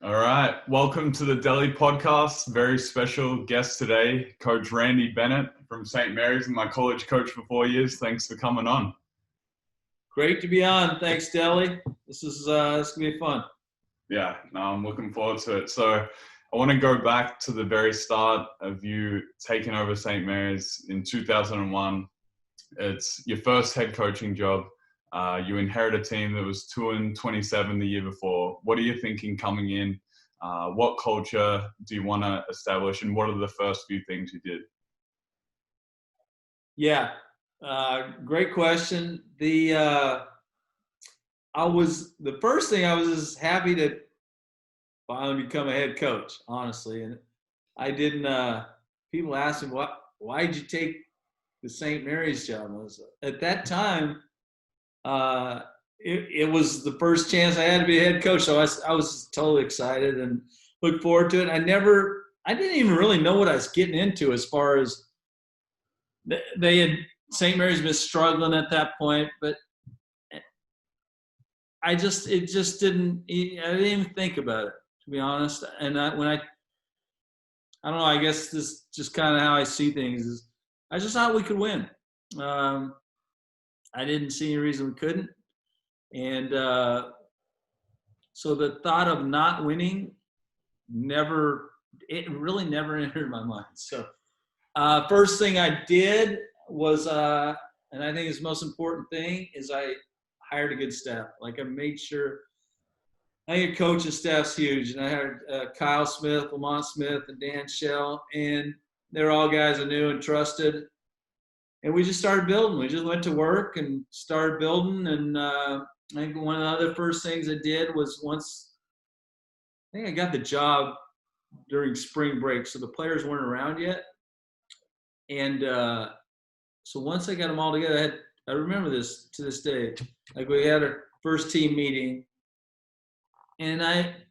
All right. Welcome to the Delhi podcast. Very special guest today, Coach Randy Bennett from St. Mary's, and my college coach for 4 years. Thanks for coming on. Great to be on. Thanks, Delhi. This gonna be fun. Yeah, no, I'm looking forward to it. So I want to go back to the very start of you taking over St. Mary's in 2001. It's your first head coaching job. You inherit a team that was 2-27 the year before. What are you thinking coming in? What culture do you want to establish, and what are the first few things you did? Yeah, great question. The first thing I was just happy to finally become a head coach, honestly, and I didn't. People asked me why'd you take the St. Mary's job? At that time. It was the first chance I had to be a head coach, so I was totally excited and looked forward to it. I didn't even really know what I was getting into as far as St. Mary's been struggling at that point, but I didn't even think about it, to be honest. And I don't know, I guess this is just kind of how I see things is I just thought we could win. I didn't see any reason we couldn't. And so the thought of not winning really never entered my mind. So first thing I did was, and I think it's the most important thing, is I hired a good staff. Like I made sure, I think a coaching staff's huge. And I hired Kyle Smith, Lamont Smith, and Dan Shell. And they're all guys I knew and trusted. And we just started building. We just went to work and started building. And I think one of the other first things I did was I think I got the job during spring break, so the players weren't around yet. And so once I got them all together, I remember this to this day. Like we had our first team meeting, and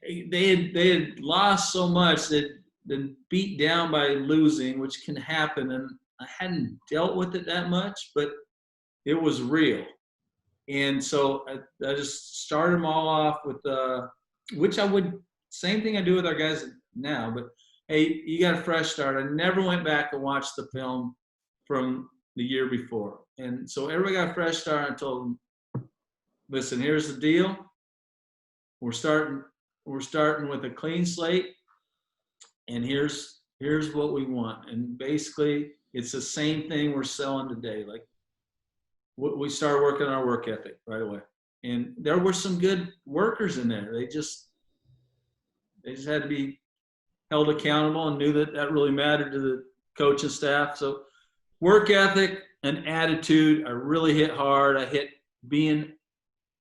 they had lost so much that been beat down by losing, which can happen, and I hadn't dealt with it that much, but it was real. And so I just started them all off with, which same thing I do with our guys now, but hey, you got a fresh start. I never went back and watched the film from the year before. And so everybody got a fresh start. I told them, listen, here's the deal. We're starting with a clean slate, and here's what we want. And basically, it's the same thing we're selling today. Like we started working on our work ethic right away, and there were some good workers in there. They just had to be held accountable and knew that really mattered to the coaching staff. So work ethic and attitude, I really hit hard. I hit being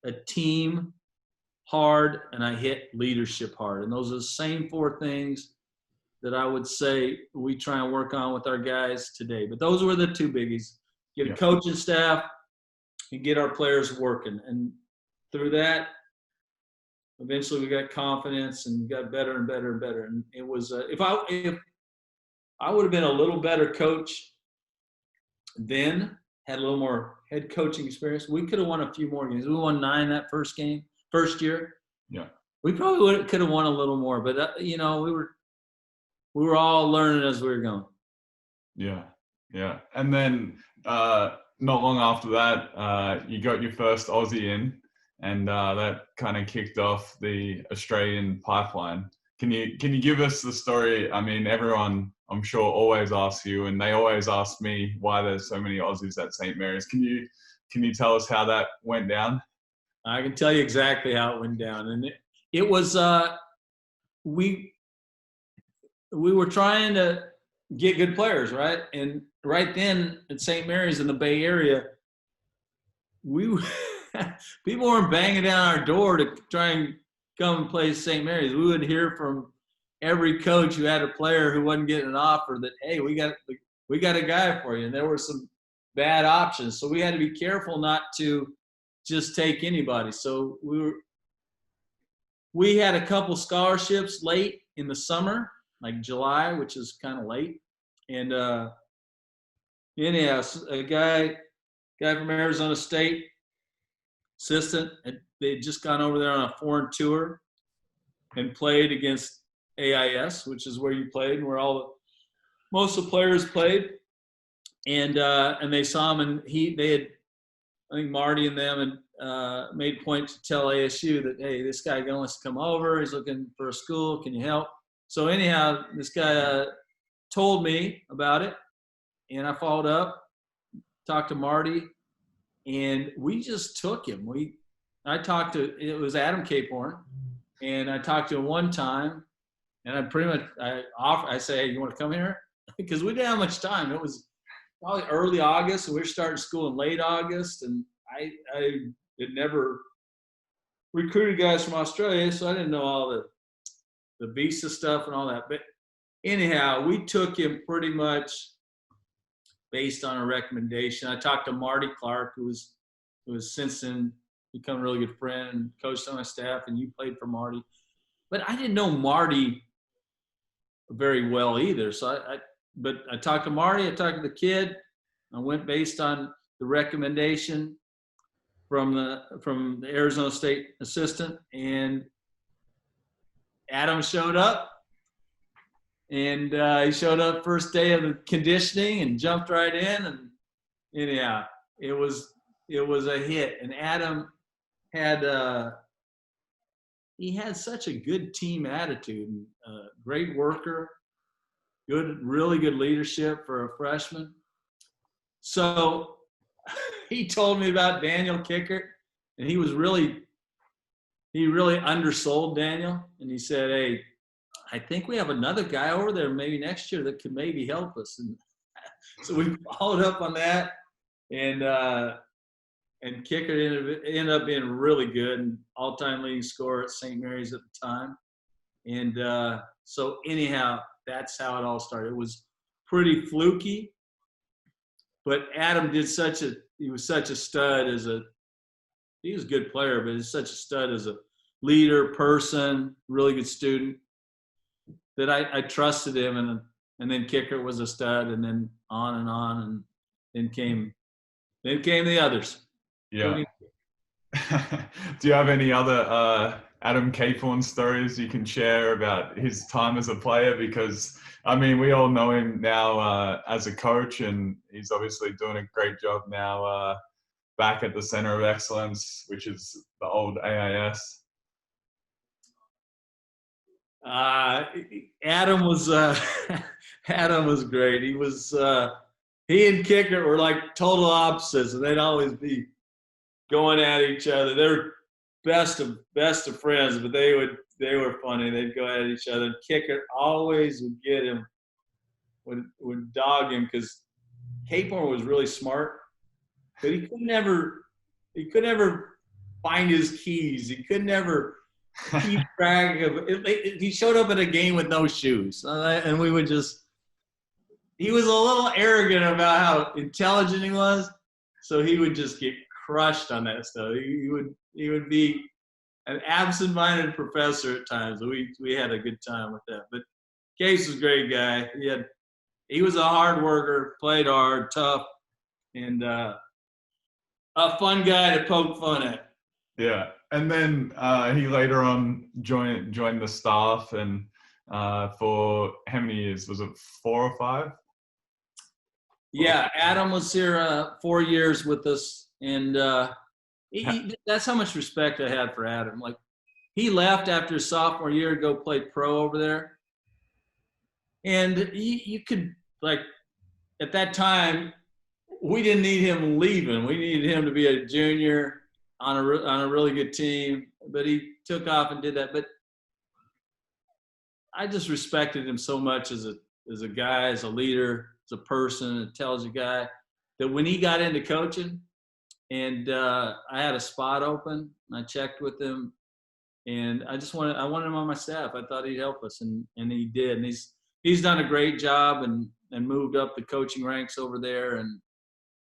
a team hard, and I hit leadership hard. And those are the same four things that I would say we try and work on with our guys today. But those were the two biggies. Get a coaching staff and get our players working. And through that, eventually we got confidence and got better and better and better. And it was, if I would have been a little better coach then, had a little more head coaching experience, we could have won a few more games. We won 9 that first year. Yeah. We probably could have won a little more, but we were all learning as we were going. Yeah. And then not long after that, you got your first Aussie in, and that kind of kicked off the Australian pipeline. Can you give us the story? I mean, everyone, I'm sure, always asks you, and they always ask me why there's so many Aussies at St. Mary's. Can you tell us how that went down? I can tell you exactly how it went down. And it was we were trying to get good players, right? And right then at St. Mary's in the Bay Area, people weren't banging down our door to try and come and play St. Mary's. We would hear from every coach who had a player who wasn't getting an offer that, hey, we got a guy for you. And there were some bad options. So we had to be careful not to just take anybody. So we had a couple scholarships late in the summer, like July, which is kind of late. And anyhow, a guy from Arizona State, assistant, they had just gone over there on a foreign tour. and played against AIS, which is where you played and where most of the players played. And they saw him, and they had, I think Marty and them had made a point to tell ASU that, hey, this guy wants to come over. He's looking for a school. Can you help? So anyhow, this guy told me about it, and I followed up, talked to Marty, and we just took him. It was Adam Capone, and I talked to him one time, and I say, hey, you want to come here? Because we didn't have much time. It was probably early August, and we were starting school in late August, and I had never recruited guys from Australia, so I didn't know all the visa stuff and all that. But anyhow, we took him pretty much based on a recommendation. I talked to Marty Clark, who was since then become a really good friend and coached on my staff, and you played for Marty. But I didn't know Marty very well either. So but I talked to Marty, I talked to the kid. I went based on the recommendation from the Arizona State assistant, and Adam showed up. And he showed up first day of the conditioning and jumped right in. And anyhow, it was a hit. And Adam he had such a good team attitude, great worker, really good leadership for a freshman. So he told me about Daniel Kickert, and he really undersold Daniel. And he said, hey, I think we have another guy over there maybe next year that could maybe help us. And so we followed up on that, and Kickert ended up being really good and all-time leading scorer at St. Mary's at the time. And so anyhow, that's how it all started. It was pretty fluky, but Adam he was such a stud he was a good player, but he's such a stud as a leader, person, really good student, that I trusted him, and then Kickert was a stud, and then on, and then came the others. Yeah. Do you have any other Adam Capone stories you can share about his time as a player? Because I mean, we all know him now as a coach, and he's obviously doing a great job now back at the Center of Excellence, which is the old AIS. Adam was great. He and Kickert were like total opposites, and they'd always be going at each other. They're best of friends, but they were funny. They'd go at each other. Kickert always would get him, would dog him, because Capone was really smart, but he could never find his keys. He could never keep track of it. He showed up at a game with no shoes, and we would he was a little arrogant about how intelligent he was, so he would just get crushed on that stuff. He would be an absent-minded professor at times. We had a good time with that. But Case was a great guy. He was a hard worker, played hard, tough, and a fun guy to poke fun at. Yeah, and then he later on joined the staff, and for how many years? Was it 4 or 5? Yeah, Adam was here 4 years with us, and that's how much respect I had for Adam. Like, he left after his sophomore year to go play pro over there, and you could, like, at that time, we didn't need him leaving. We needed him to be a junior on a really good team, but he took off and did that. But I just respected him so much as a guy, as a leader, as a person, an intelligent guy, that when he got into coaching, and I had a spot open, and I checked with him, and I wanted him on my staff. I thought he'd help us, and he did. And he's done a great job and moved up the coaching ranks over there, and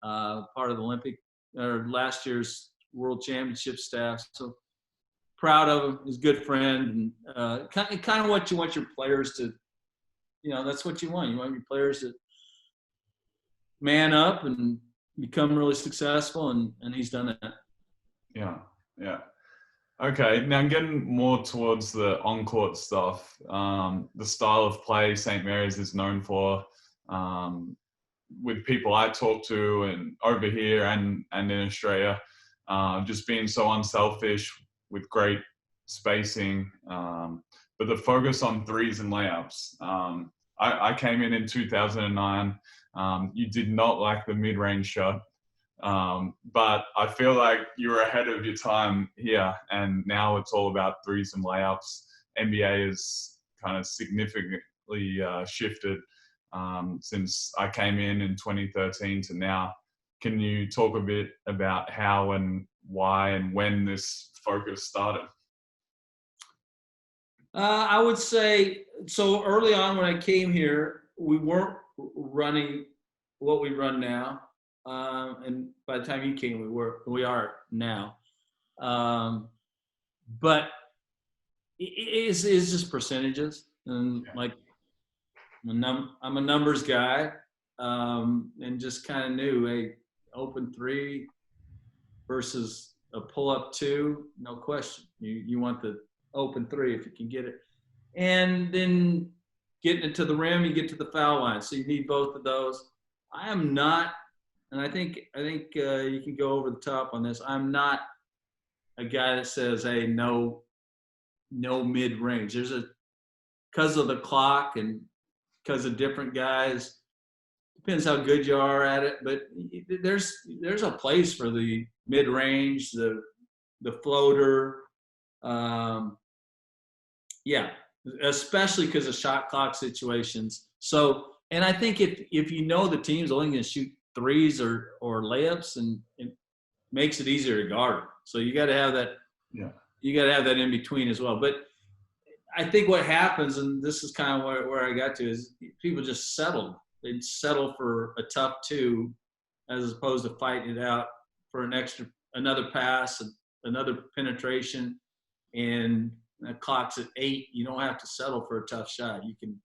part of the last year's World Championship staff. So proud of him. He's a good friend, and kind of what you want your players to, that's what you want. You want your players to man up and become really successful, and he's done that. Yeah. Okay, now getting more towards the on-court stuff, the style of play St. Mary's is known for, with people I talk to and over here and in Australia, just being so unselfish with great spacing, but the focus on threes and layups. I came in 2009. You did not like the mid-range shot. But I feel like you were ahead of your time here, and now it's all about threes and layups. NBA has kind of significantly shifted since I came in 2013 to now. Can you talk a bit about how and why and when this focus started? I would say, so early on when I came here, we weren't running what we run now. And by the time you came, we are now. But it's just percentages, and like I'm a numbers guy, and just kind of knew a open three versus a pull up two, no question. You want the open three if you can get it, and then getting it to the rim, you get to the foul line, so you need both of those. I am not. And I think you can go over the top on this. I'm not a guy that says, "Hey, no mid range." Because of the clock and because of different guys. Depends how good you are at it, but there's a place for the mid range, the floater. Yeah, especially because of shot clock situations. So, and I think if you know the team's only going to shoot threes or layups, and it makes it easier to guard. So you got to have that. Yeah. You got to have that in between as well. But I think what happens, and this is kind of where I got to, is people just settled. They'd settle for a tough two, as opposed to fighting it out for another pass, another penetration, and the clock's at 8. You don't have to settle for a tough shot. You can,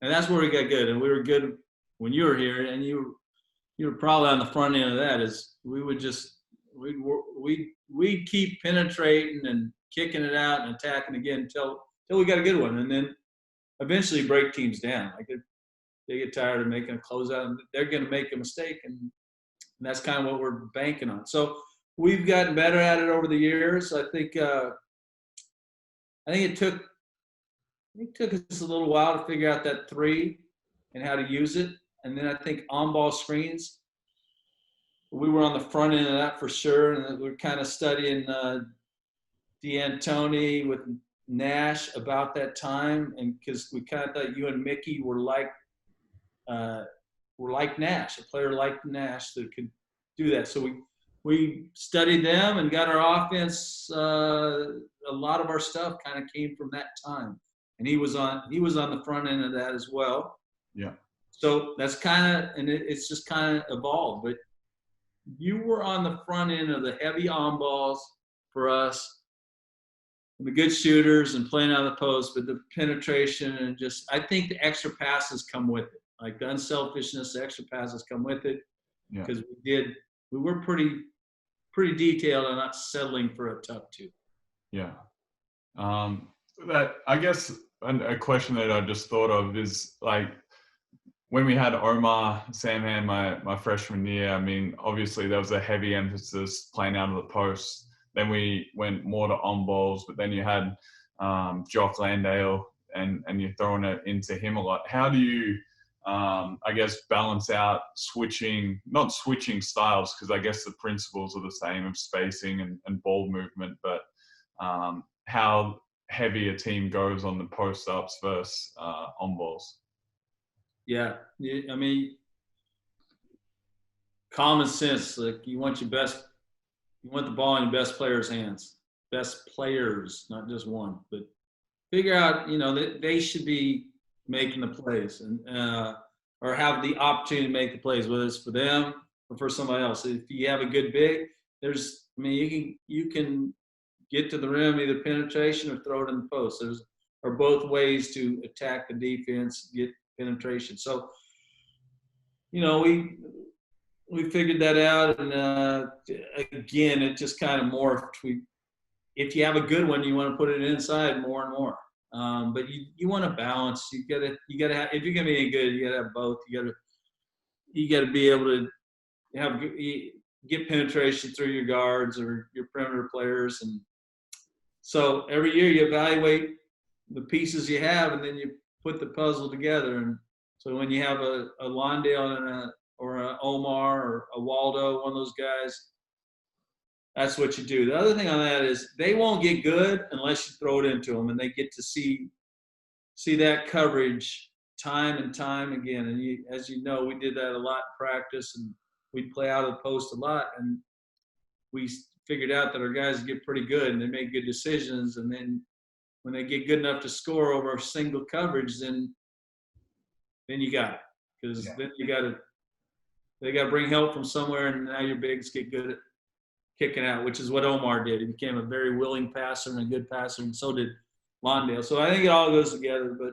and that's where we got good. And we were good when you were here, and you were probably on the front end of that. Is we'd keep penetrating and kicking it out and attacking again until we got a good one, and then eventually break teams down. Like they get tired of making a closeout, and they're going to make a mistake, and that's kind of what we're banking on. So we've gotten better at it over the years. I think it took us a little while to figure out that three and how to use it. And then I think on-ball screens, we were on the front end of that for sure. And we're kind of studying D'Antoni with Nash about that time. And because we kind of thought you and Mickey were like Nash, a player like Nash that could do that. So we studied them and got our offense. A lot of our stuff kind of came from that time. And he was on the front end of that as well. Yeah. So that's kind of, and it's just kind of evolved. But you were on the front end of the heavy on balls for us, and the good shooters and playing out of the post, but the penetration and just, I think the extra passes come with it. Like the unselfishness, the extra passes come with it. Because we were pretty detailed and not settling for a tough two. Yeah. That, I guess, a question that I just thought of is, like, when we had Omar Samhan my freshman year, I mean, obviously there was a heavy emphasis playing out of the post. Then we went more to on balls, but then you had Jock Landale, and you're throwing it into him a lot. How do you, I guess, balance out not switching styles, because I guess the principles are the same of spacing and ball movement, but how heavy a team goes on the post-ups versus on balls? Yeah, I mean, common sense. Like you want the ball in your best players' hands. Best players, not just one, but figure out, that they should be making the plays and or have the opportunity to make the plays, whether it's for them or for somebody else. If you have a good big, you can get to the rim, either penetration or throw it in the post. Are both ways to attack the defense, get penetration. So, we figured that out, and again, it just kind of morphed. if you have a good one, you want to put it inside more and more. But you want to balance. You gotta have, if you're gonna be any good, you gotta have both. You gotta be able to get penetration through your guards or your perimeter players. And so every year you evaluate the pieces you have, and then you put the puzzle together. And so when you have a Londale or a Omar or a Waldo, one of those guys, that's what you do. The other thing on that is they won't get good unless you throw it into them, and they get to see that coverage time and time again. And as you know, we did that a lot in practice, and we'd play out of the post a lot, and we figured out that our guys get pretty good and they make good decisions. And then when they get good enough to score over a single coverage, then you got it, because then they got to bring help from somewhere, and now your bigs get good at kicking out, which is what Omar did. He became a very willing passer and a good passer, and so did Londale. So I think it all goes together, but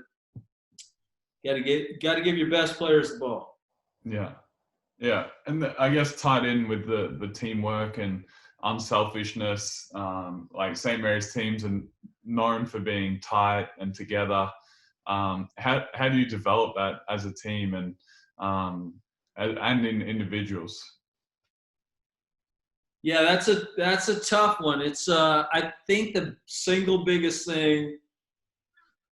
got to give your best players the ball. Yeah. Yeah. And I guess tied in with the teamwork and unselfishness, like St. Mary's teams are known for being tight and together. How do you develop that as a team and in individuals? Yeah, that's a tough one. It's I think the single biggest thing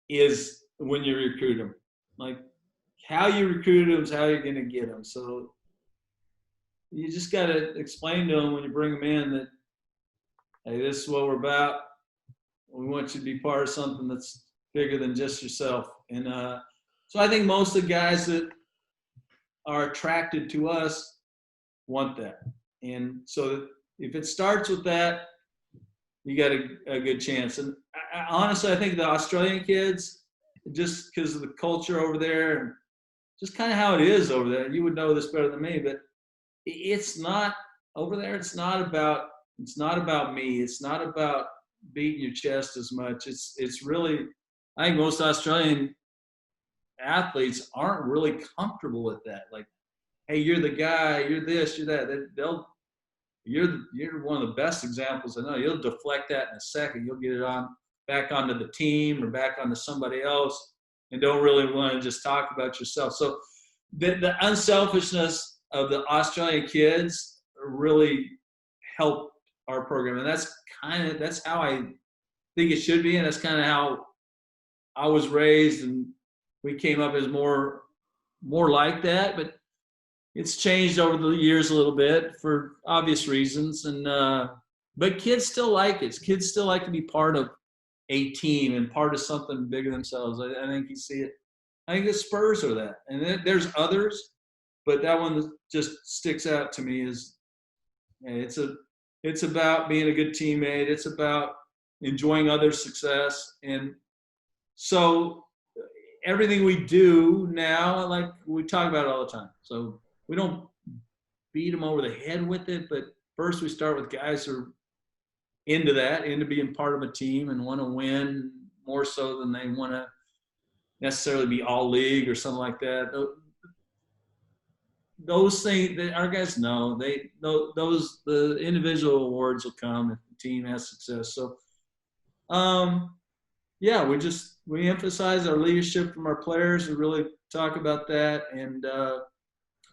is when you recruit them. Like, how you recruit them is how you're going to get them. So you just got to explain to them when you bring them in that, hey, this is what we're about. We want you to be part of something that's bigger than just yourself. And so I think most of the guys that are attracted to us want that. And so if it starts with that, you got a good chance. And honestly, I think the Australian kids, just because of the culture over there and just kind of how it is over there, you would know this better than me, but it's not over there. It's not about me. It's not about beating your chest as much. It's really, I think most Australian athletes aren't really comfortable with that. Like, hey, you're the guy, you're this, you're that. You're one of the best examples I know. You'll deflect that in a second. You'll get it back onto the team or back onto somebody else, and don't really want to just talk about yourself. So the unselfishness of the Australian kids really helped our program, and that's how I think it should be, and that's kind of how I was raised, and we came up as more like that. But it's changed over the years a little bit for obvious reasons, and but kids still like it. Kids still like to be part of a team and part of something bigger themselves. I think you see it. I think the Spurs are that, and then there's others, but that one that just sticks out to me is, it's about being a good teammate. It's about enjoying others' success, and so everything we do now, like we talk about it all the time. So we don't beat them over the head with it, but first we start with guys who are into being part of a team and want to win more so than they want to necessarily be all league or something like that. Those things that our guys know, the individual awards will come if the team has success. So, yeah, we emphasize our leadership from our players. We really talk about that, and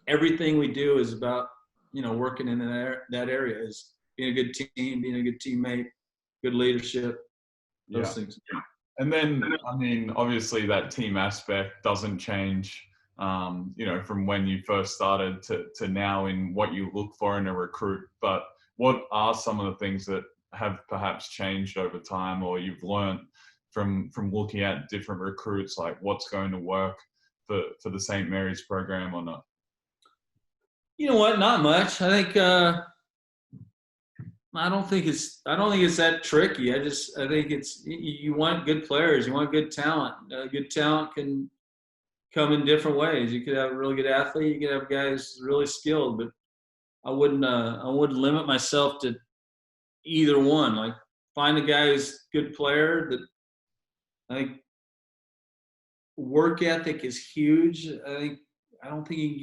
everything we do is about, working in that area, is being a good team, being a good teammate, good leadership, those things. And then, I mean, obviously that team aspect doesn't change, from when you first started to now in what you look for in a recruit. But what are some of the things that have perhaps changed over time, or you've learned from looking at different recruits, like what's going to work for the St. Mary's program or not? You know what? Not much. I think I don't think it's that tricky. I think it's, you want good players, you want good talent. Good talent can come in different ways. You could have a really good athlete, you could have guys really skilled, but I wouldn't limit myself to either one. Like, find a guy who's a good player. That I think work ethic is huge. I don't think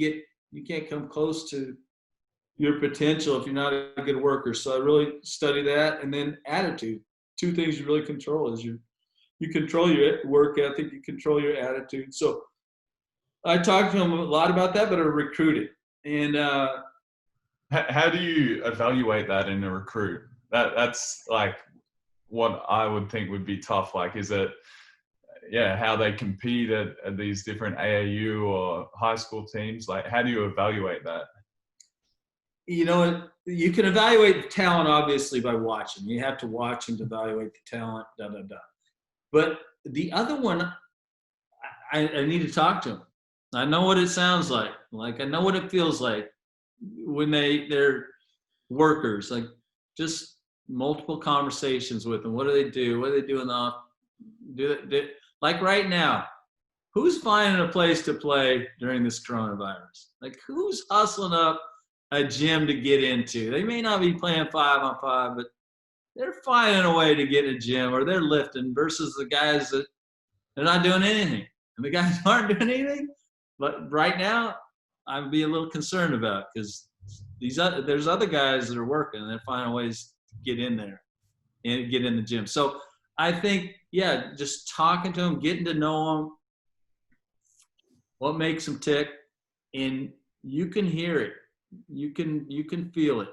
you can't come close to your potential if you're not a good worker. So I really study that. And then attitude. two things you really control is you control your work ethic, you control your attitude. So I talked to him a lot about that, but I recruited. And How do you evaluate that in a recruit? That's like what I would think would be tough. Like, is it, how they compete at these different AAU or high school teams? Like, how do you evaluate that? you know, you can evaluate talent obviously by watching. You have to watch and evaluate the talent, But the other one, I need to talk to him. I know what it sounds like. Like, I know what it feels like when they're workers. Like, just multiple conversations with them. What do they do? What do they do in the like right now? Who's finding a place to play during this coronavirus? Like, who's hustling up a gym to get into? They may not be playing 5-on-5, but they're finding a way to get in a gym, or they're lifting, versus the guys that they're not doing anything. And the guys aren't doing anything. But right now, I'd be a little concerned about, because there's other guys that are working and they're finding ways to get in there and get in the gym. So I think, just talking to them, getting to know them, what makes them tick, and you can hear it. You can feel it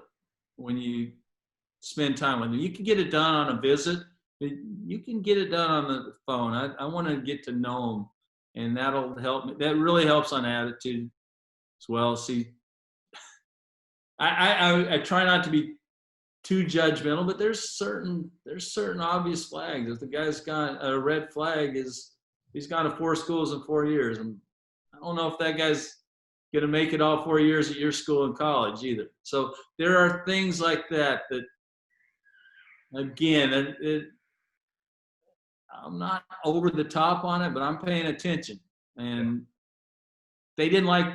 when you spend time with them. You can get it done on a visit, but you can get it done on the phone. I want to get to know them, and that'll help me. That really helps on attitude as well. See, I try not to be too judgmental, but there's certain obvious flags. If the guy's got a red flag, he's gone to 4 schools in 4 years, and I don't know if that guy's going to make it all 4 years at your school and college either. So there are things like that again, I'm not over the top on it, but I'm paying attention. And they didn't like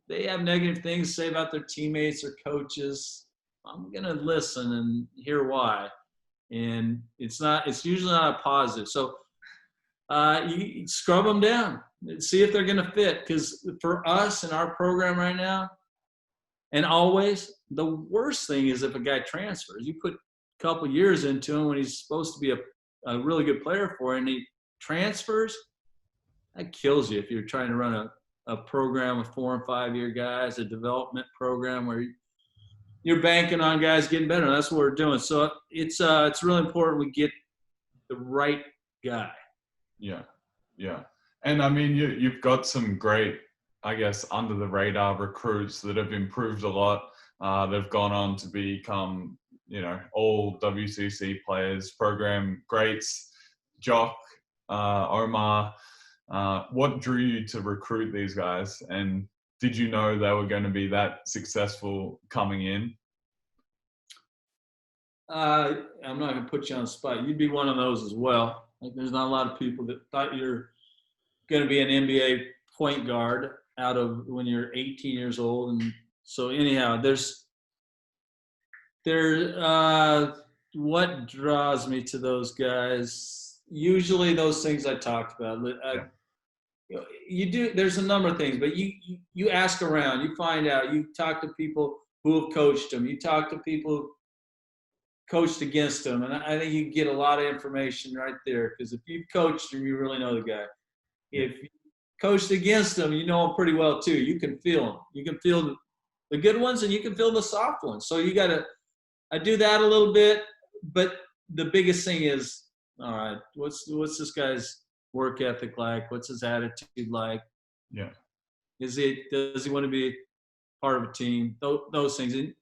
they have negative things to say about their teammates or coaches. I'm going to listen and hear why. And it's usually not a positive. So you scrub them down and see if they're going to fit. Because for us in our program right now, and always, the worst thing is if a guy transfers. You put a couple years into him when he's supposed to be a really good player for you, and he transfers, that kills you if you're trying to run a program with 4 and 5 year guys, a development program where you're banking on guys getting better. And that's what we're doing. So it's really important we get the right guy. Yeah. And I mean, you've got some great, I guess, under the radar recruits that have improved a lot. They've gone on to become, all WCC players, program greats, Jock, Omar. What drew you to recruit these guys? And did you know they were going to be that successful coming in? I'm not going to put you on the spot. You'd be one of those as well. Like, there's not a lot of people that thought you're going to be an NBA point guard out of when you're 18 years old. And so anyhow, what draws me to those guys? Usually those things I talked about. There's a number of things, but you ask around, you find out, you talk to people who have coached them, you talk to people who coached against them, and I think you get a lot of information right there, because if you've coached them, you really know the guy. If you coached against them, you know them pretty well too. You can feel them. You can feel the good ones, and you can feel the soft ones. So I do that a little bit, but the biggest thing is, all right, what's this guy's work ethic like? What's his attitude like? Yeah. Does he want to be part of a team? Those things. And,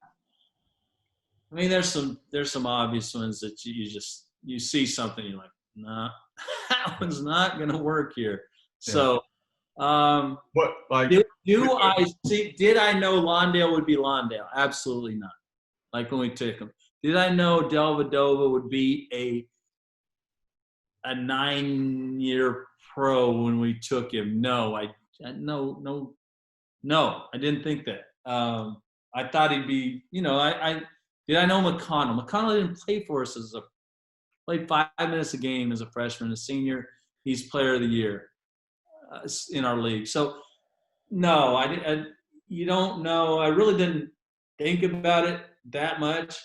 I mean, there's some obvious ones that you see something, you're like, nah, that one's not going to work here. Yeah. So, what, like, did I know Lawndale would be Lawndale? Absolutely not. Like when we took him. Did I know Delvedova would be a 9-year pro when we took him? No, I didn't think that. I thought he'd be, did I know McConnell? McConnell didn't play for us played 5 minutes a game as a freshman. A senior, he's player of the year in our league. So, no, you don't know. I really didn't think about it that much.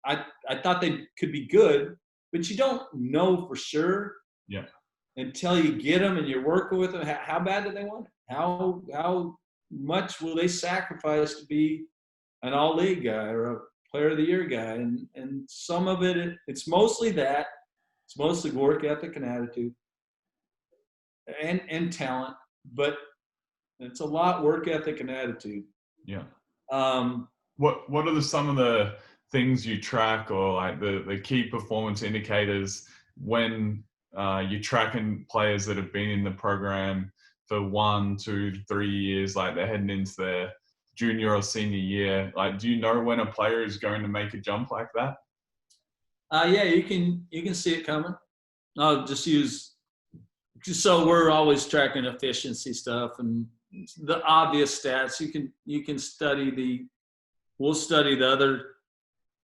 I thought they could be good, but you don't know for sure. Yeah. Until you get them and you're working with them. How bad do they want it? How much will they sacrifice to be an all-league guy or a player of the year guy? And some of it's mostly that. It's mostly work ethic and attitude and talent, but it's a lot work ethic and attitude. Yeah. Um, What are some of the things you track, or like the key performance indicators when you're tracking players that have been in the program for 1, 2, 3 years, like they're heading into their junior or senior year? Like, do you know when a player is going to make a jump like that? yeah, you can see it coming. I'll just so we're always tracking efficiency stuff and the obvious stats. You can study we'll study the other,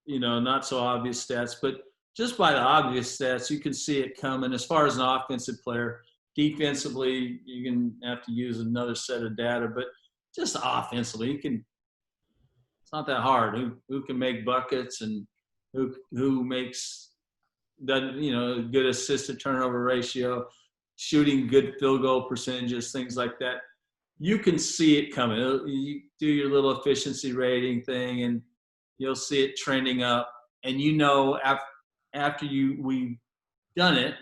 not so obvious stats, but just by the obvious stats, you can see it coming. As far as an offensive player, defensively, you can have to use another set of data, but just offensively, it's not that hard. Who can make buckets and who makes that, good assist to turnover ratio, shooting good field goal percentages, things like that. You can see it coming. You do your little efficiency rating thing and you'll see it trending up. And after we've done it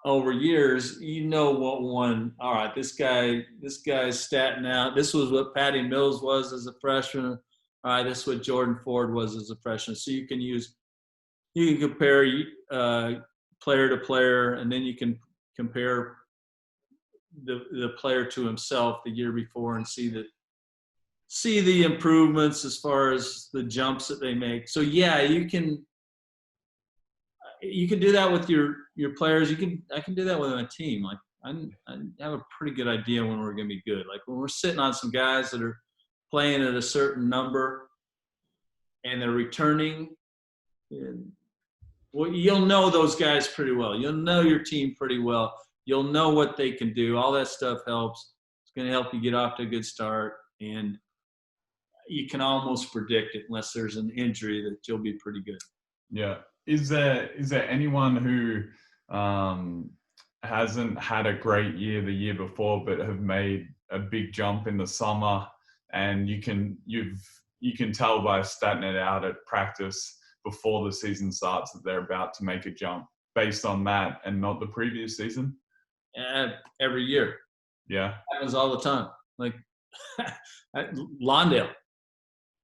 over years, what one. All right, this guy's statting out. This was what Patty Mills was as a freshman. All right, this is what Jordan Ford was as a freshman. So you can compare player to player, and then you can compare the player to himself the year before and see the improvements as far as the jumps that they make. So yeah, you can do that with your players. I can do that with my team. Like I have a pretty good idea when we're going to be good. Like when we're sitting on some guys that are playing at a certain number and they're returning, well, you'll know those guys pretty well. You'll know your team pretty well. You'll know what they can do. All that stuff helps. It's going to help you get off to a good start, and you can almost predict it unless there's an injury that you'll be pretty good. Yeah. Is there anyone who hasn't had a great year the year before but have made a big jump in the summer, and you can tell by statting it out at practice before the season starts that they're about to make a jump based on that and not the previous season? Every year. Yeah. Happens all the time. Like Lawndale,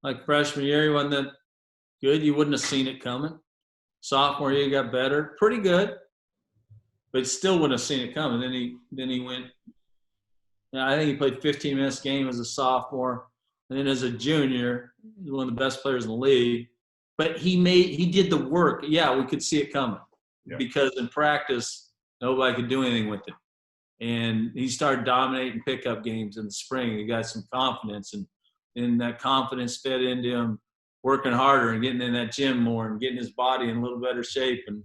like freshman year, he wasn't that good. You wouldn't have seen it coming. Sophomore year, he got better, pretty good, but still wouldn't have seen it coming. Then he went. I think he played 15 minutes a game as a sophomore, and then as a junior, he was one of the best players in the league. But he did the work. Yeah, we could see it coming because in practice, nobody could do anything with it. And he started dominating pickup games in the spring. He got some confidence, and that confidence fed into him working harder and getting in that gym more and getting his body in a little better shape, and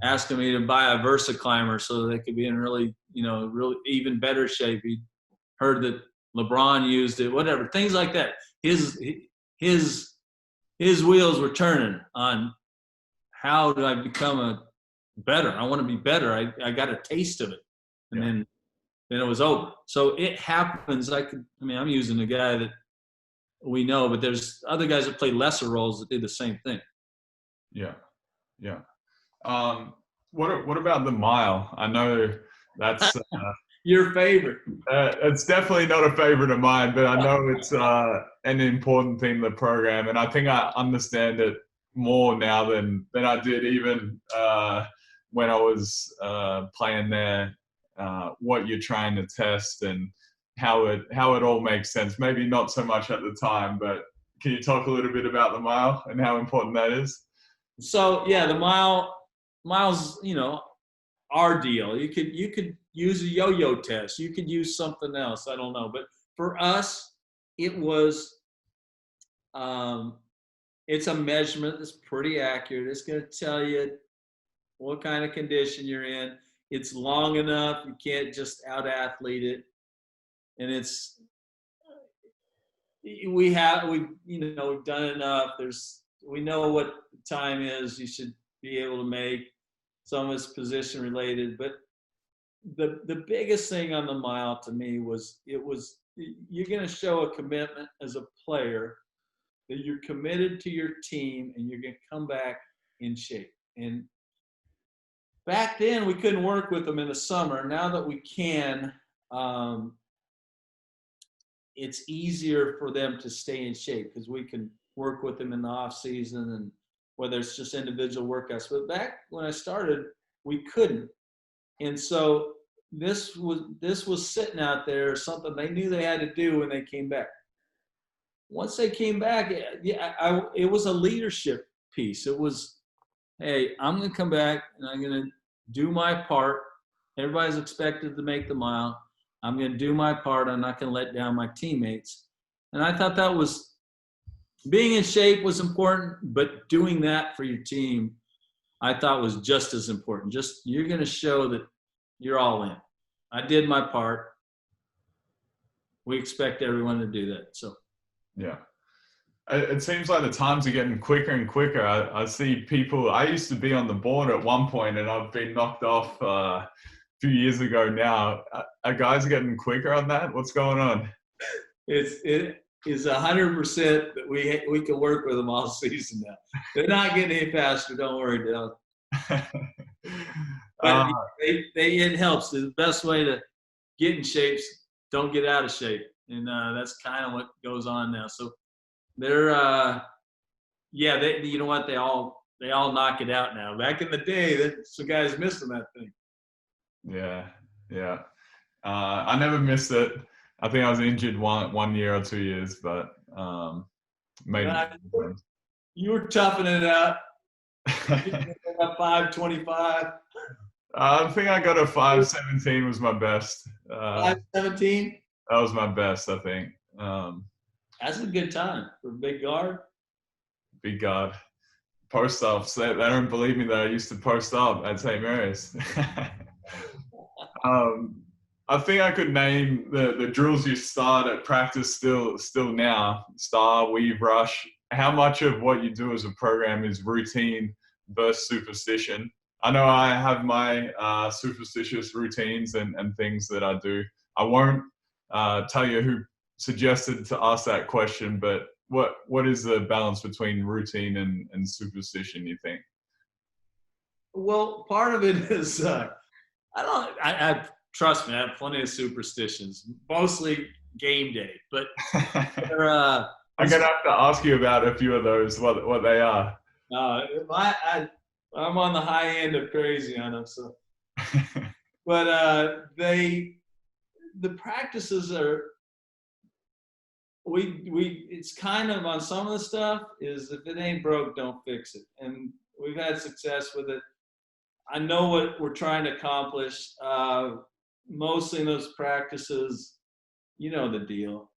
asking me to buy a Versa climber so they could be in really even better shape. He heard that LeBron used it, whatever, things like that. His wheels were turning on how do I become better? I want to be better. I got a taste of it. And then it was over. So it happens. I'm using a guy that we know, but there's other guys that play lesser roles that do the same thing. Yeah. Yeah. What about the mile? I know that's your favorite. It's definitely not a favorite of mine, but I know it's an important thing in the program, and I think I understand it more now than I did even when I was playing there. What you're trying to test and how it all makes sense. Maybe not so much at the time, but can you talk a little bit about the mile and how important that is? So yeah, the miles, our deal. You could use a yo-yo test. You could use something else. I don't know. But for us, it was, it's a measurement that's pretty accurate. It's going to tell you what kind of condition you're in. It's long enough. You can't just out-athlete it. And we've done enough. There's we know what time is. You should be able to make. Some of it's position related, but the biggest thing on the mile to me was you're going to show a commitment as a player that you're committed to your team and you're going to come back in shape. And back then we couldn't work with them in the summer. Now that we can, it's easier for them to stay in shape because we can work with them in the off season and whether it's just individual workouts. But back when I started, we couldn't. And so this was sitting out there, something they knew they had to do when they came back. Once they came back, it was a leadership piece. It was, hey, I'm going to come back and I'm going to do my part. Everybody's expected to make the mile. I'm going to do my part. I'm not going to let down my teammates. And I thought that was, being in shape was important, but doing that for your team, I thought was just as important. Just, you're going to show that you're all in. I did my part. We expect everyone to do that. So, yeah. It seems like the times are getting quicker and quicker. I see people, I used to be on the board at one point and I've been knocked off a few years ago now. Are guys getting quicker on that? What's going on? It is 100% that we can work with them all season now. They're not getting any faster. Don't worry, Dale. But it helps. The best way to get in shape, don't get out of shape. And that's kind of what goes on now. So they're, you know what? They all knock it out now. Back in the day, some guys missing that thing. Yeah. I never missed it. I think I was injured 1 year or 2 years, but maybe. You were toughing it out. 5:25. I think I got a 5:17 was my best. 5:17. That was my best, I think. That's a good time for a big guard. Big guard. Post ups. They don't believe me that I used to post up at St. Mary's. I think I could name the drills you start at practice still now. Star, weave, rush. How much of what you do as a program is routine versus superstition? I know I have my superstitious routines and things that I do. I won't tell you who suggested to ask that question, but what is the balance between routine and superstition, you think? Well, part of it is I trust me, I have plenty of superstitions, mostly game day, but I'm gonna have to ask you about a few of those, what they are. I'm on the high end of crazy on them, so. But the practices are, it's kind of on some of the stuff is if it ain't broke, don't fix it, and we've had success with it. I know what we're trying to accomplish. Mostly in those practices, you know the deal.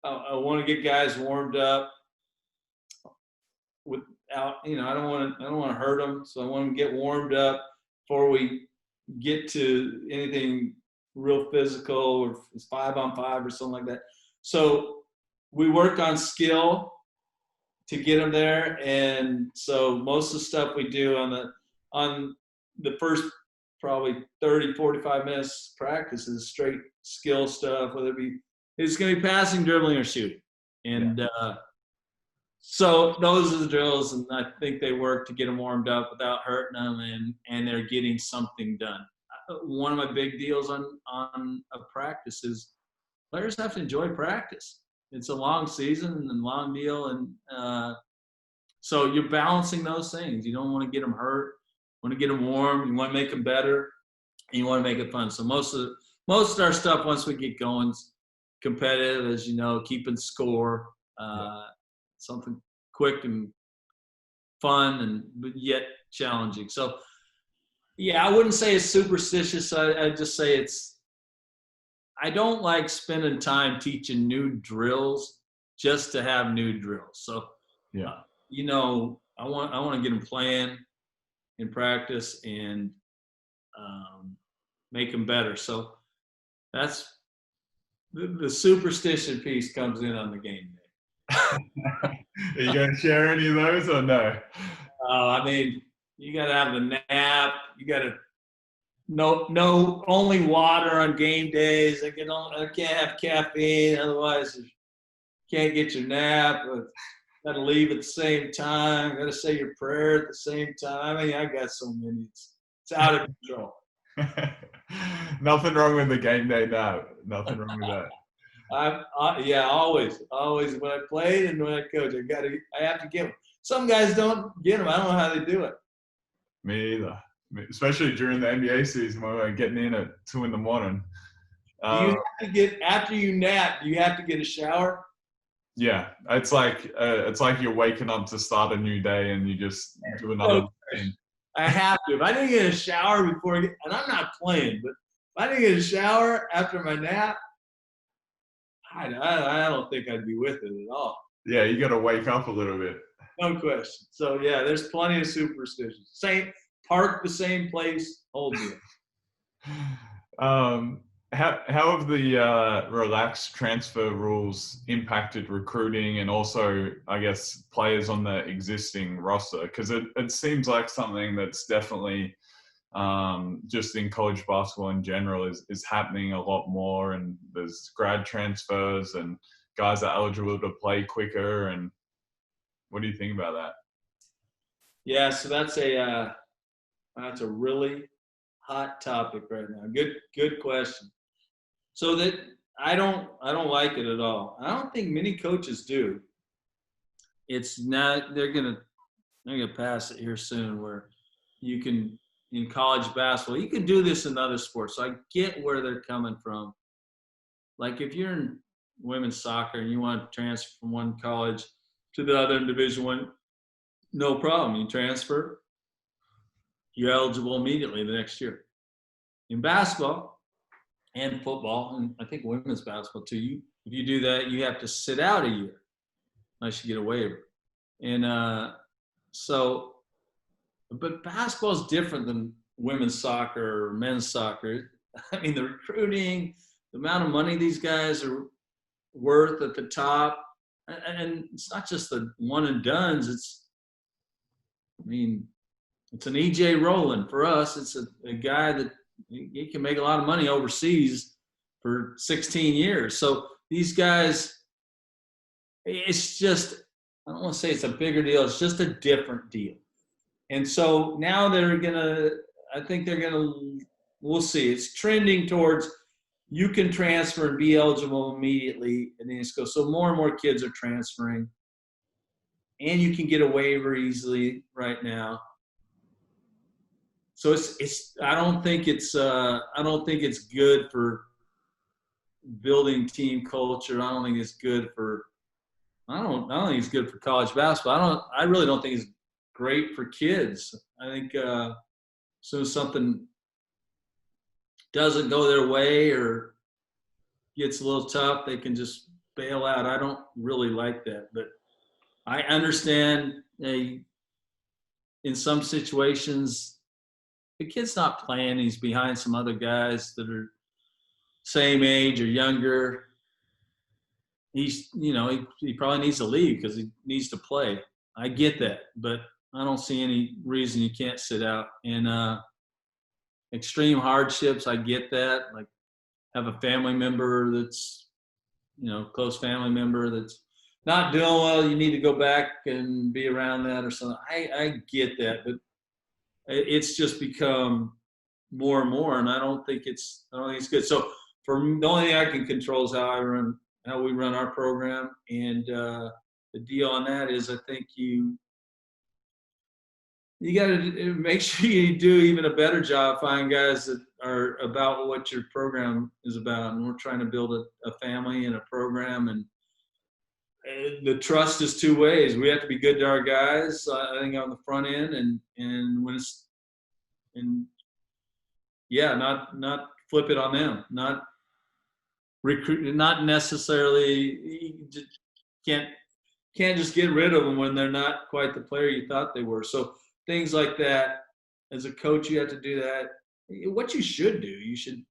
I want to get guys warmed up without, I don't want to hurt them, so I want them to get warmed up before we get to anything real physical or it's 5-on-5 or something like that. So we work on skill to get them there, and so most of the stuff we do on the first probably 30-45 minutes practice is straight skill stuff, whether it's going to be passing, dribbling, or shooting. And so those are the drills, and I think they work to get them warmed up without hurting them, and they're getting something done. One of my big deals on a practice is players have to enjoy practice. It's a long season and a long deal, and so you're balancing those things. You don't want to get them hurt. You want to get them warm. You want to make them better, and you want to make it fun. So most of our stuff, once we get going, is competitive, as you know, keeping score, something quick and fun, but yet challenging. So, yeah, I wouldn't say it's superstitious. I'd just say I don't like spending time teaching new drills just to have new drills. So, I want to get them playing in practice and make them better. So that's the superstition piece comes in on the game day. Are you going to share any of those or no? I mean, you got to have the nap. You got to no only water on game days. I can't have caffeine, otherwise you can't get your nap. Got to leave at the same time. Got to say your prayer at the same time. I mean, I got so many. It's out of control. Nothing wrong with the game day nap. Nothing wrong with that. Yeah, always when I played and when I coach, I have to get them. Some guys don't get them. I don't know how they do it. Me either. Especially during the NBA season when we're getting in at 2 a.m. Do you have to get, after you nap, do you have to get a shower? Yeah, it's like you're waking up to start a new day and you just do another thing. I have to. If I didn't get a shower before, and I'm not playing, but if I didn't get a shower after my nap, I don't think I'd be with it at all. Yeah, you got to wake up a little bit. No question. So yeah, there's plenty of superstitions. Park the same place, whole deal. How have the relaxed transfer rules impacted recruiting and also, I guess, players on the existing roster? Because it seems like something that's definitely just in college basketball in general is happening a lot more, and there's grad transfers and guys are eligible to play quicker. And what do you think about that? Yeah, so that's a really hot topic right now. Good question. So that I don't like it at all. I don't think many coaches do. It's not. They're gonna pass it here soon, where you can, in college basketball, you can do this in other sports. So I get where they're coming from. Like if you're in women's soccer and you want to transfer from one college to the other in Division I, no problem. You transfer, you're eligible immediately the next year. In basketball and football, and I think women's basketball too, if you do that, you have to sit out a year unless you get a waiver. And but basketball is different than women's soccer or men's soccer. I mean, the recruiting, the amount of money these guys are worth at the top, and it's not just the one and dones. It's an EJ Rowland for us. It's a guy that he can make a lot of money overseas for 16 years. So these guys, it's just, I don't want to say it's a bigger deal. It's just a different deal. And so now we'll see. It's trending towards you can transfer and be eligible immediately in the school. So more and more kids are transferring, and you can get a waiver easily right now. So I don't think it's good for building team culture. I don't think it's good for college basketball. I really don't think it's great for kids. I think as soon as something doesn't go their way or gets a little tough, they can just bail out. I don't really like that, but I understand in some situations the kid's not playing. He's behind some other guys that are same age or younger. He probably needs to leave because he needs to play. I get that, but I don't see any reason you can't sit out. And extreme hardships, I get that. Like have a family member that's, close family member that's not doing well, you need to go back and be around that or something. I get that, but it's just become more and more, and I don't think it's good. So for me, the only thing I can control is how we run our program, and the deal on that is I think you got to make sure you do even a better job finding guys that are about what your program is about. And we're trying to build a family and a program, and the trust is two ways. We have to be good to our guys, I think, on the front end, and when it's not flip it on them, not recruit, not necessarily can't just get rid of them when they're not quite the player you thought they were. So things like that, as a coach, you have to do that. What you should do, you should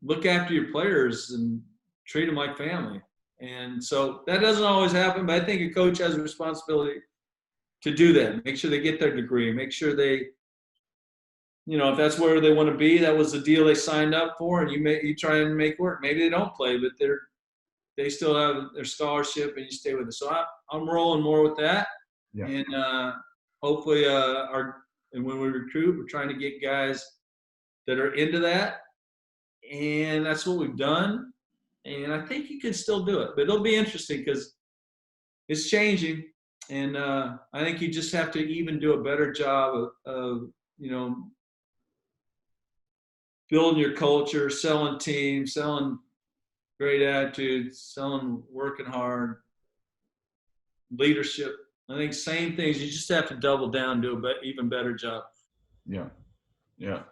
look after your players and treat them like family. And so that doesn't always happen, but I think a coach has a responsibility to do that. Make sure they get their degree. Make sure they, if that's where they want to be, that was the deal they signed up for, and you try and make work. Maybe they don't play, but they still have their scholarship, and you stay with it. So I'm rolling more with that, Yeah. and hopefully and when we recruit, we're trying to get guys that are into that, and that's what we've done. And I think you can still do it, but it'll be interesting because it's changing, and I think you just have to even do a better job of building your culture, selling teams, selling great attitudes, selling working hard, leadership. I think same things. You just have to double down, do an even better job. Yeah. Yeah.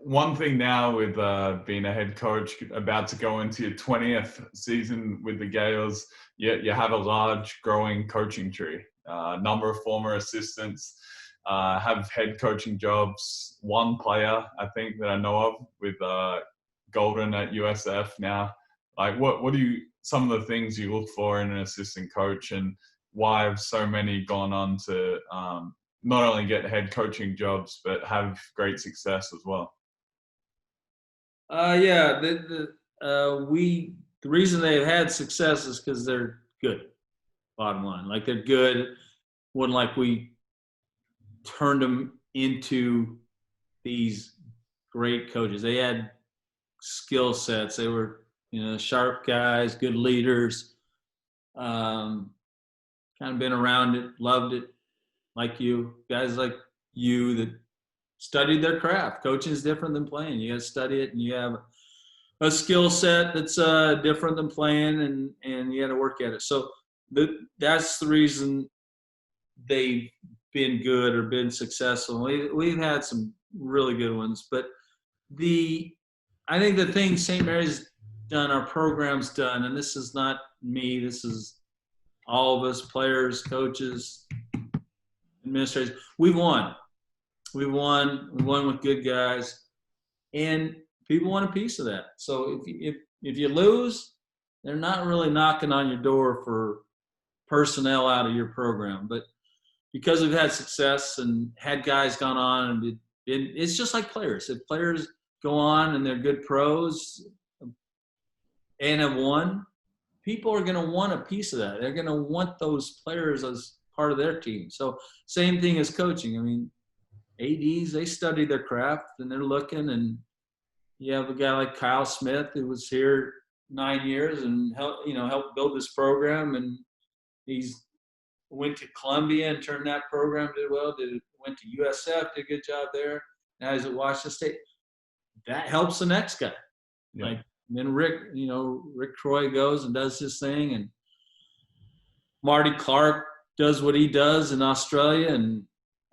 One thing now with being a head coach, about to go into your 20th season with the Gaels, you have a large growing coaching tree. A number of former assistants have head coaching jobs. One player, I think, that I know of with Golden at USF now. Like, what do you, some of the things you look for in an assistant coach, and why have so many gone on to not only get head coaching jobs, but have great success as well? Yeah, the reason they've had success is because they're good. Bottom line, like they're good. Wasn't like we turned them into these great coaches. They had skill sets. They were, sharp guys, good leaders. Kind of been around it, loved it, like you guys, like you that studied their craft. Coaching is different than playing. You got to study it, and you have a skill set that's different than playing, and you got to work at it. So that's the reason they've been good or been successful. We've had some really good ones, but I think the thing St. Mary's done, our program's done, and this is not me, this is all of us, players, coaches, administrators. We won with good guys, and people want a piece of that. So if you lose, they're not really knocking on your door for personnel out of your program. But because we've had success and had guys gone on, and it's just like players. If players go on and they're good pros and have won, people are going to want a piece of that. They're going to want those players as part of their team. So same thing as coaching. I mean, ADs, they study their craft and they're looking, and you have a guy like Kyle Smith who was here 9 years and helped build this program, and he's went to Columbia and turned that program, did well, went to USF, did a good job there. Now he's at Washington State. That helps the next guy. Yeah. Like, then Rick Troy goes and does his thing, and Marty Clark does what he does in Australia, and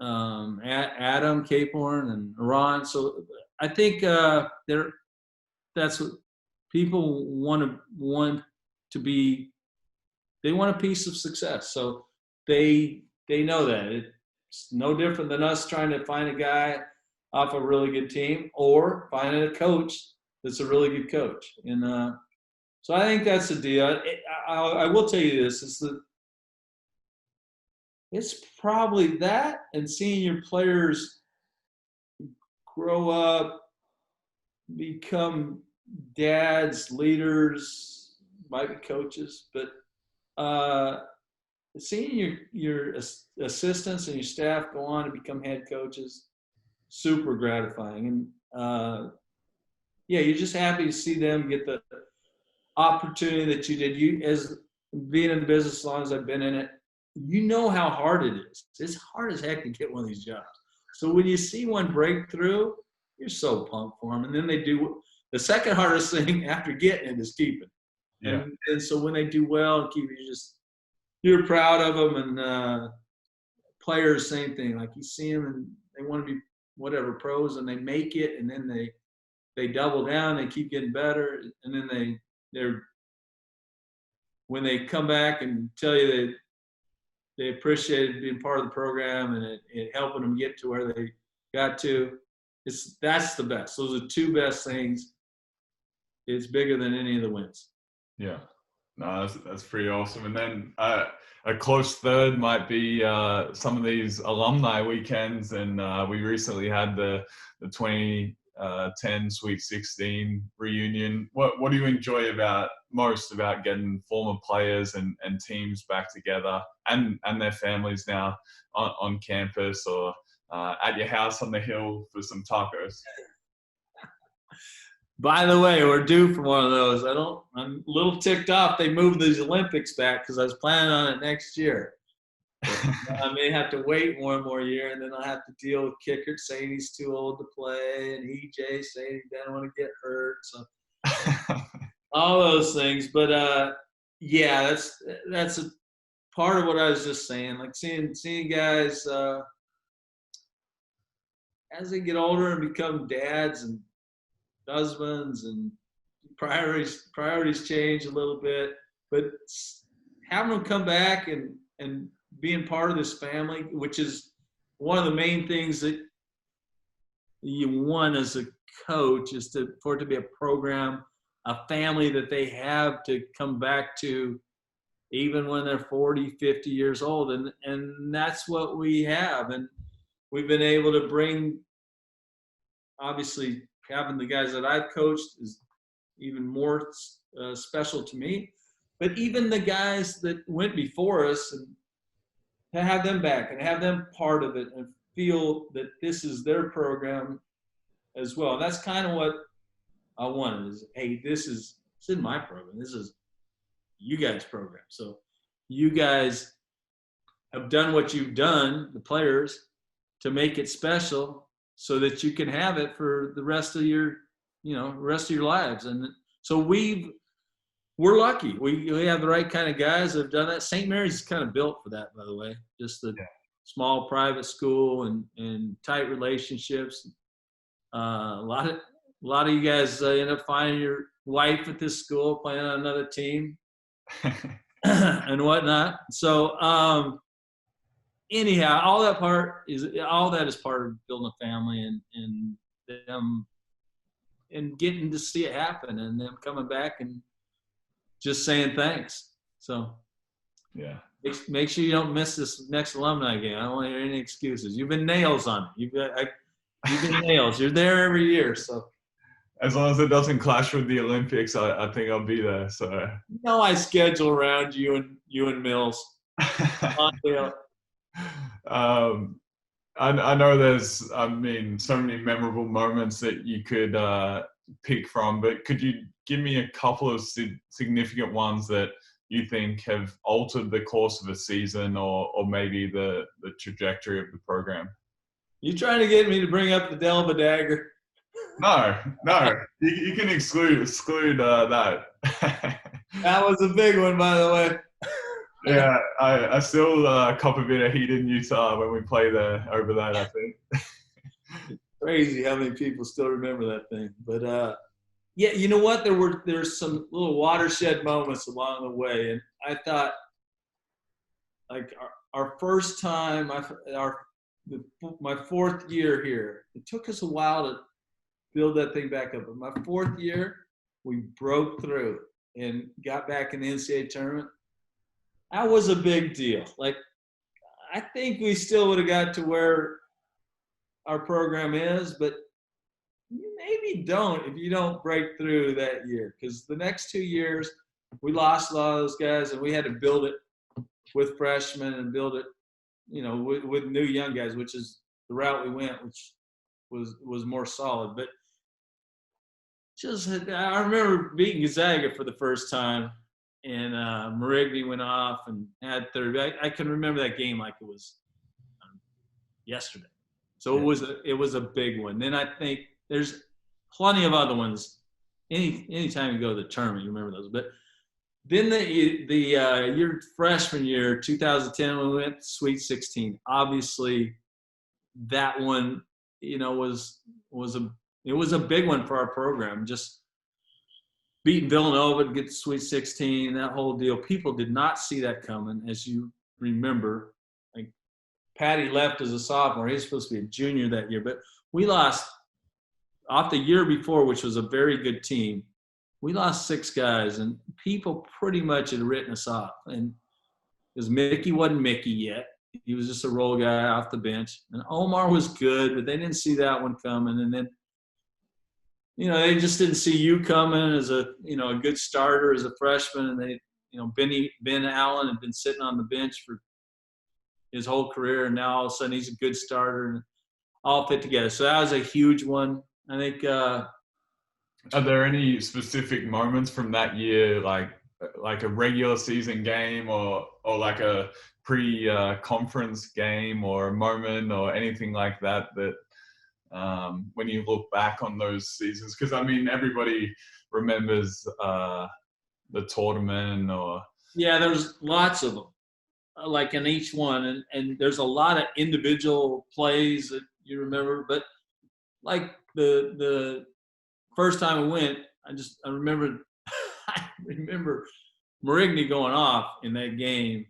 Adam Capone and Iran. So I think that's what people want to be. They want a piece of success. So they know that it's no different than us trying to find a guy off a really good team or finding a coach that's a really good coach. And so I think that's the deal. I will tell you this: it's probably that, and seeing your players grow up, become dads, leaders, might be coaches, but seeing your assistants and your staff go on to become head coaches, super gratifying. And you're just happy to see them get the opportunity that you did. You, as being in the business as long as I've been in it, you know how hard it is. It's hard as heck to get one of these jobs. So when you see one break through, you're so pumped for them. And then they do the second hardest thing after getting it is keeping. Yeah. And so when they do well and keep it, you're proud of them. And players, same thing. Like, you see them and they want to be whatever pros, and they make it, and then they double down, they keep getting better, and then they're when they come back and tell you that they appreciated being part of the program and it helping them get to where they got to. That's the best. Those are the two best things. It's bigger than any of the wins. Yeah. No, that's pretty awesome. And then a close third might be some of these alumni weekends. And we recently had the 2010 Sweet 16 reunion. What do you enjoy most about getting former players and teams back together and their families now on campus or at your house on the hill for some tacos? By the way, we're due for one of those. I'm a little ticked off they moved these Olympics back because I was planning on it next year. I may have to wait one more year, and then I'll have to deal with Kicker saying he's too old to play, and EJ saying he doesn't want to get hurt. So all those things. But yeah, that's a part of what I was just saying. Like seeing guys as they get older and become dads and husbands, and priorities change a little bit, but having them come back and being part of this family, which is one of the main things that you want as a coach, is for it to be a program, a family that they have to come back to even when they're 40, 50 years old. And that's what we have. And we've been able to bring, obviously, having the guys that I've coached is even more special to me. But even the guys that went before us, and to have them back and have them part of it and feel that this is their program as well. And that's kind of what I wanted is, hey, this is my program. This is you guys' program. So you guys have done what you've done, the players, to make it special so that you can have it for the rest of your lives. And so we're lucky. We have the right kind of guys that have done that. St. Mary's is kind of built for that, by the way. Just the small private school and tight relationships. A lot of you guys end up finding your wife at this school, playing on another team, and whatnot. So anyhow, all that is part of building a family and them and getting to see it happen, and them coming back and just saying thanks. So yeah, make sure you don't miss this next alumni game. I don't want to hear any excuses. You've been nails on it. You've been nails. You're there every year. So as long as it doesn't clash with the Olympics, I think I'll be there. So I schedule around you and Mills. I know there's, so many memorable moments that you could pick from, but could you give me a couple of significant ones that you think have altered the course of a season or maybe the trajectory of the program? You trying to get me to bring up the Delva Dagger? No, you can exclude that. That was a big one, by the way. Yeah, I still cop a bit of heat in Utah when we play there over that, I think. Crazy how many people still remember that thing. But yeah, you know what? There's some little watershed moments along the way, and I thought, like our first time, my fourth year here, it took us a while to build that thing back up. But my fourth year, we broke through and got back in the NCAA tournament. That was a big deal. Like, I think we still would have got to where our program is, but you maybe don't if you don't break through that year. Because the next 2 years, we lost a lot of those guys, and we had to build it with freshmen and build it, with new young guys, which is the route we went, which was more solid. But I remember beating Gonzaga for the first time. And Marigny went off and had 30. I can remember that game like it was yesterday. So it was a big one. Then I think there's plenty of other ones. Anytime you go to the tournament, you remember those. But then your freshman year, 2010, when we went to Sweet 16. Obviously, that one, was a big one for our program. Just beating Villanova to get to Sweet 16, that whole deal. People did not see that coming, as you remember. Like, Patty left as a sophomore. He was supposed to be a junior that year. But we lost off the year before, which was a very good team. we lost 6 guys, and people pretty much had written us off. And because Mickey wasn't Mickey yet. He was just a role guy off the bench. And Omar was good, but they didn't see that one coming. And then, they just didn't see you coming as a good starter as a freshman. And they, Ben Allen had been sitting on the bench for his whole career, and now all of a sudden he's a good starter, and all fit together. So that was a huge one. I think. Are there any specific moments from that year, like a regular season game or like a pre-conference game or a moment or anything like that when you look back on those seasons? Because, I mean, everybody remembers the tournament or... Yeah, there's lots of them, like in each one. And there's a lot of individual plays that you remember. But like the first time we went, I remember Marigny going off in that game,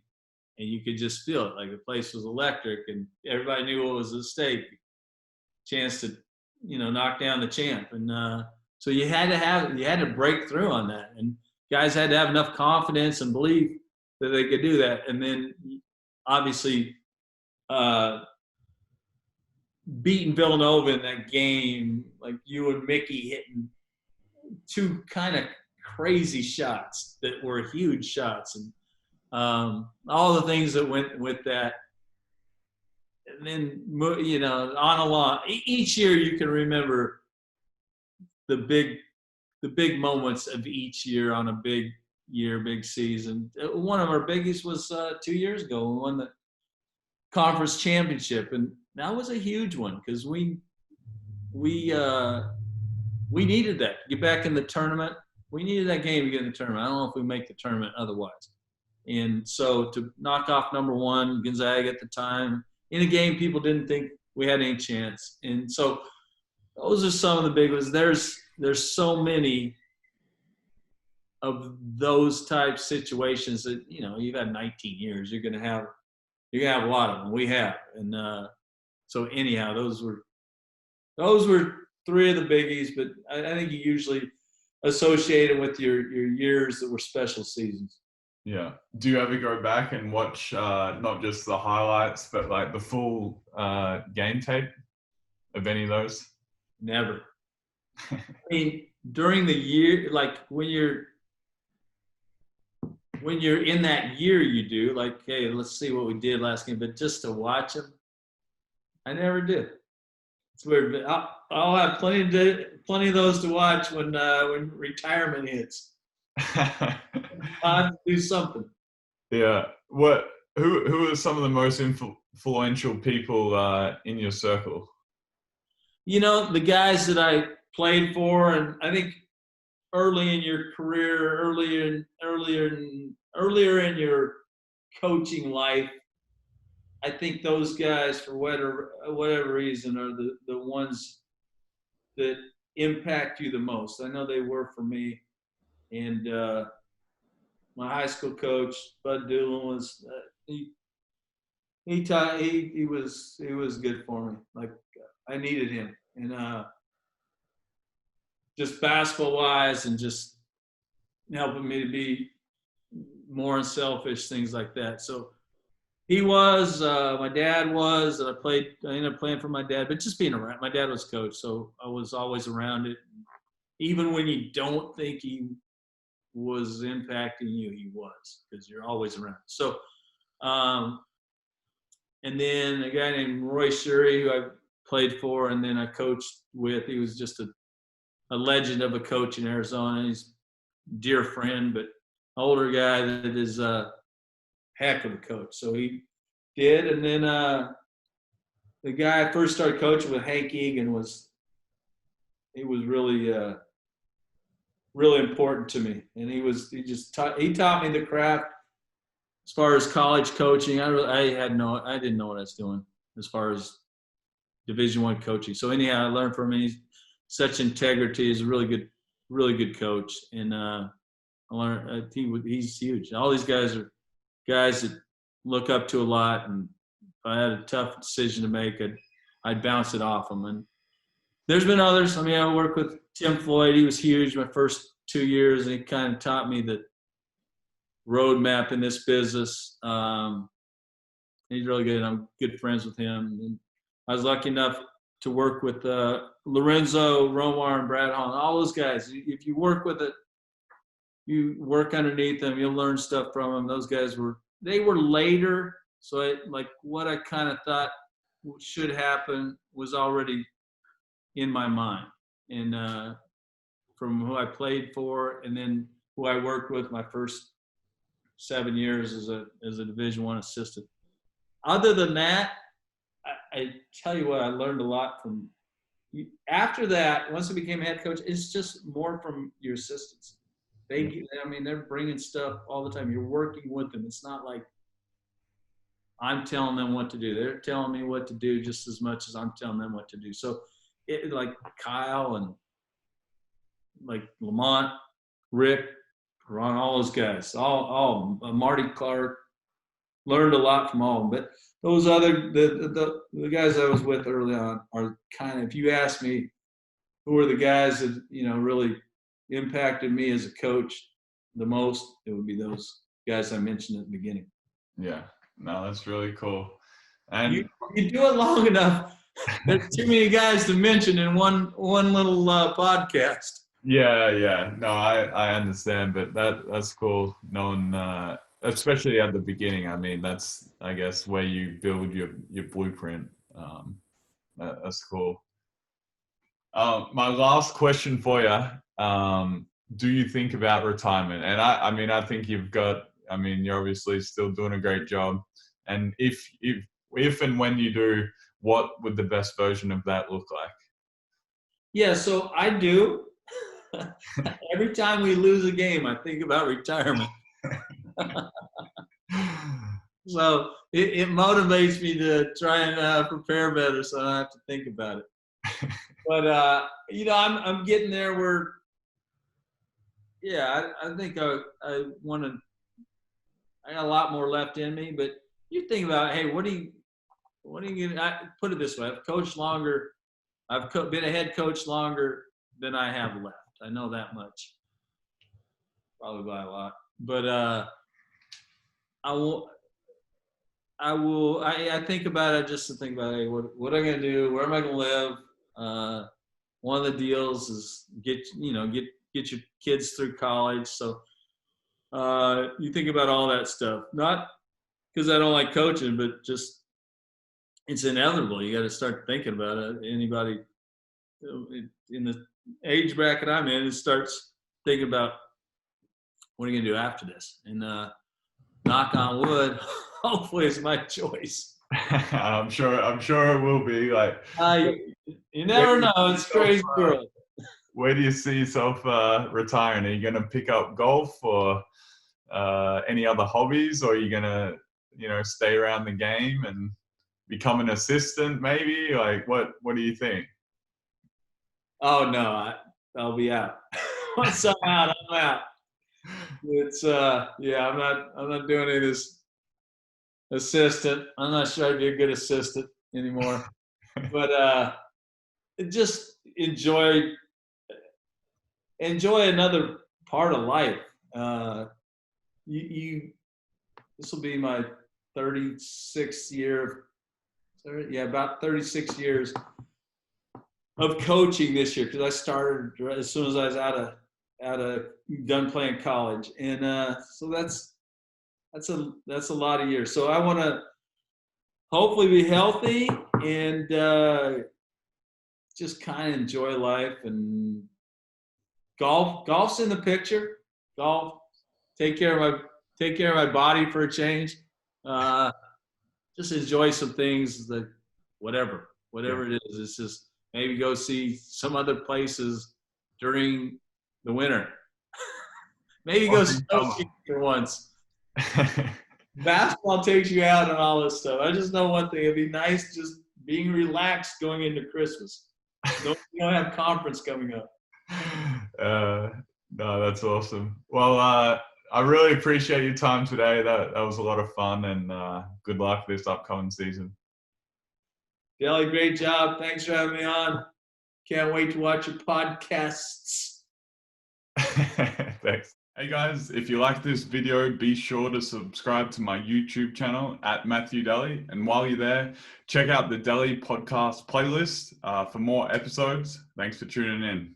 and you could just feel it. Like the place was electric, and everybody knew what was at stake. Chance to, knock down the champ. And so you had to break through on that. And guys had to have enough confidence and belief that they could do that. And then obviously beating Villanova in that game, like you and Mickey hitting 2 kind of crazy shots that were huge shots, and all the things that went with that. And then, on a lot, each year you can remember the big moments of each year on a big year, big season. One of our biggest was 2 years ago. We won the conference championship, and that was a huge one because we needed that to get back in the tournament. We needed that game to get in the tournament. I don't know if we make the tournament otherwise. And so to knock off number 1 Gonzaga at the time in a game people didn't think we had any chance. And so those are some of the big ones. There's so many of those type situations that, you've had 19 years. You're gonna have a lot of them. We have. And so anyhow, those were 3 of the biggies, but I think you usually associate it with your years that were special seasons. Yeah. Do you ever go back and watch not just the highlights, but like the full game tape of any of those? Never. I mean, during the year, like when you're in that year, you do, like, hey, let's see what we did last game. But just to watch them, I never did. It's weird, but I'll have plenty of those to watch when retirement hits. I'll do something. Yeah. Who are some of the most influential people in your circle? The guys that I played for, and I think early in your career, earlier in your coaching life, I think those guys, for whatever reason, are the ones that impact you the most. I know they were for me. And my high school coach, Bud Doolin, was he was good for me. Like I needed him, and just basketball wise, and just helping me to be more unselfish, things like that. So he was, my dad was, and I ended up playing for my dad, but just being around. My dad was coach, so I was always around it. Even when you don't think he was impacting you, he was, because you're always around. So, and then a guy named Roy Shuri, who I played for, and then I coached with. He was just a legend of a coach in Arizona. He's a dear friend, but older guy that is a heck of a coach. So he did. And then the guy I first started coaching with, Hank Egan, was really really important to me. And he taught me the craft as far as college coaching. I didn't know what I was doing as far as Division I coaching. So anyhow, I learned from him. He's such integrity. He's a really good coach. And I learned he's huge. All these guys are guys that look up to a lot. And if I had a tough decision to make, I'd bounce it off them. And there's been others. I mean, I worked with Tim Floyd. He was huge my first 2 years, and he kind of taught me the roadmap in this business. He's really good. I'm good friends with him. And I was lucky enough to work with Lorenzo, Romar, and Brad Holland. All those guys. If you work with it, you work underneath them, you'll learn stuff from them. Those guys were later. So what I kind of thought should happen was already in my mind. And from who I played for, and then who I worked with my first 7 years as a Division I assistant. Other than that, I tell you what, I learned a lot from. After that, once I became head coach, it's just more from your assistants. They're bringing stuff all the time. You're working with them. It's not like I'm telling them what to do. They're telling me what to do just as much as I'm telling them what to do. So, like Kyle and like Lamont, Rick, Ron, all those guys, all Marty Clark, learned a lot from all of them. But those other the guys I was with early on are kind of, if you ask me who are the guys that really impacted me as a coach the most, it would be those guys I mentioned at the beginning. Yeah, no, that's really cool. And you do it long enough, there's too many guys to mention in one little podcast. Yeah. No, I understand, but that's cool. Knowing, especially at the beginning. I mean, that's, I guess, where you build your blueprint. That's cool. My last question for you. Do you think about retirement? And I think you're obviously still doing a great job. And if and when you do, what would the best version of that look like? Yeah, so I do. Every time we lose a game, I think about retirement. So it motivates me to try and prepare better, so I don't have to think about it. But I'm getting there where, yeah, I think I want to. I got a lot more left in me, but you think about, hey, what are you going to put it this way? I've coached longer. I've been a head coach longer than I have left. I know that much, probably by a lot. But I think about it just to think about, hey, what am I going to do? Where am I going to live? One of the deals is get your kids through college. So you think about all that stuff. Not because I don't like coaching, but just it's inevitable. You got to start thinking about it. Anybody in the age bracket I'm in, it starts thinking about what are you gonna do after this. And knock on wood, hopefully it's my choice. I'm sure it will be. Like, you never know. It's crazy world. Where do you see yourself retiring? Are you gonna pick up golf or any other hobbies, or are you gonna stay around the game and become an assistant maybe? Like, what do you think? Oh no, I'll be out. Once I'm out, I'm out. It's I'm not doing any of this assistant. I'm not sure I'd be a good assistant anymore. But just enjoy another part of life. This will be my 36th year. About 36 years of coaching this year, because I started as soon as I was done playing college, and so that's a lot of years. So I want to hopefully be healthy and just kind of enjoy life. And golf's in the picture. Golf, take care of my body for a change. Just enjoy some things, that whatever it is. It's just maybe go see some other places during the winter. Maybe go snowshoeing for once. Basketball takes you out and all this stuff. I just know one thing. It'd be nice just being relaxed going into Christmas. You don't have conference coming up. No, that's awesome. Well, I really appreciate your time today. That was a lot of fun, and good luck this upcoming season. Gael, great job. Thanks for having me on. Can't wait to watch your podcasts. Thanks. Hey guys, if you like this video, be sure to subscribe to my YouTube channel at Matthew Daly. And while you're there, check out the Daly podcast playlist for more episodes. Thanks for tuning in.